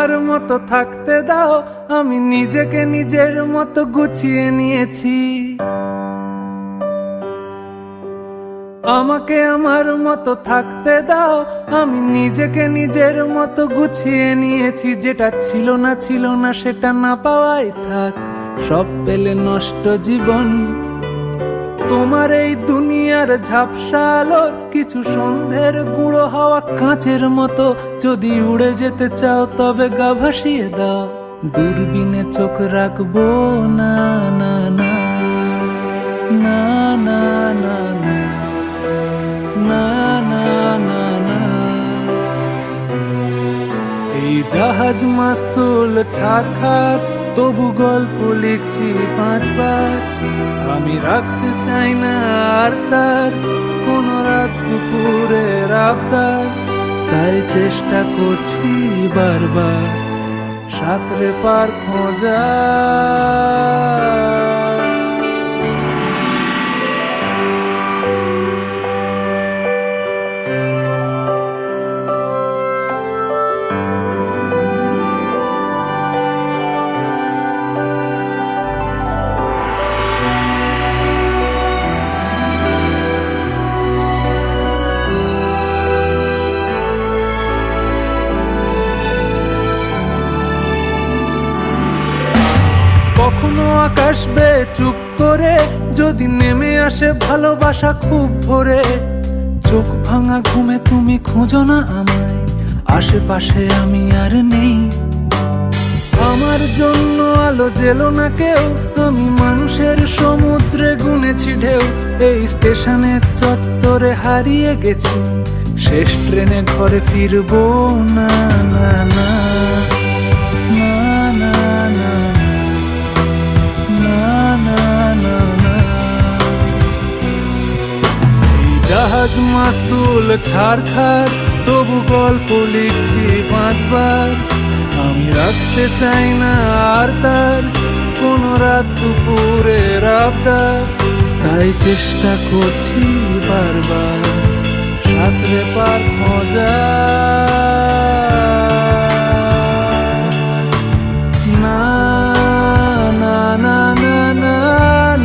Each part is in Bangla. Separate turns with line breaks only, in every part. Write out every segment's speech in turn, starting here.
আমার মতো থাকতে দাও, আমি নিজেকে নিজের মতো গুছিয়ে নিয়েছি। আমাকে আমার মতো থাকতে দাও, আমি নিজেকে নিজের মতো গুছিয়ে নিয়েছি। যেটা ছিল না সেটা না পাওয়াই থাক, সব পেলে নষ্ট জীবন। তোমার এই দুনিয়ার ঝাপসা আলোর কিছু সন্ধ্যের গুঁড়ো হাওয়া কাঁচের মতো। যদি উড়ে যেতে চাও তবে গা ভাসিয়ে দাও, দূরবীনে চোখ রাখবো না না না না না না না না না না না। এই জাহাজ মাস্তুল ছারখার, তবু গল্প লিখছি 5 বার। আমি রাখতে চাই না আর তার কোন রাত দুপুরের আবদার, তাই চেষ্টা করছি বারবার সাঁতরে পার খোঁজা। কখনো আকাশ বে চুপ করে, যদি নেমে আসে ভালোবাসা খুব ভোরে। চোখ ভাঙা ঘুমে তুমি খোঁজো না আমায়, আশেপাশে আমি আর নেই। আমার জন্য আলো জেলো না কেউ, আমি মানুষের সমুদ্রে গুনেছি ঢেউ। এই স্টেশনের চত্বরে হারিয়ে গেছি, শেষ ট্রেনে ঘরে ফিরবো না না না না না না না না না না। এই জাহাজ মাস্তুল ছারখার, তবু গল্প লিখছি 5 বার। আমি রাখতে চাই না আর তার কোন রাত দুপুরের আবদার, তাই চেষ্টা করছি বারবার সাঁতরে পার খোঁজা। না না না না না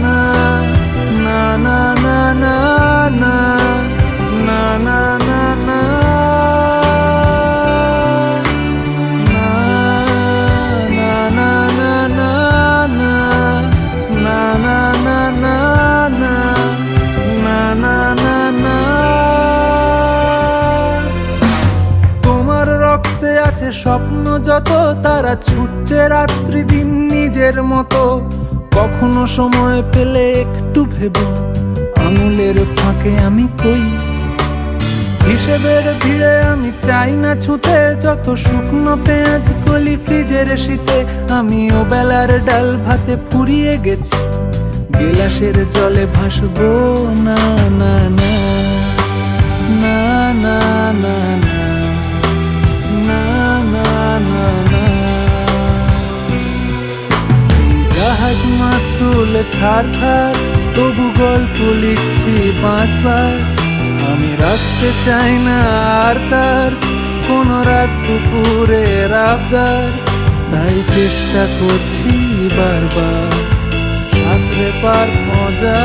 না না না না না না না না না না স্বপ্ন যত, তারা ছুটছে রাত্রি দিন নিজের মতো। কখনো সময় পেলে একটু ভেবো, আঙুলের ফাঁকে আমি কই। হিসেবের ভিড়ে আমি চাই না ছুটে, যত শুকনো পেঁয়াজ কলি ফ্রিজের শীতে। আমি ও বেলার ডাল ভাতে ফুরিয়ে গেছি, গেলাসের জলে ভাসবো না না না না না না না না না না না। এই জাহাজ মাস্তুল ছারখার, তবু গল্প লিখছি 5 বার। আমি রাখতে চাই না আর তার কোন রাত দুপুরের আবদার, তাই চেষ্টা করছি বারবার সাঁতরে পার খোঁজা।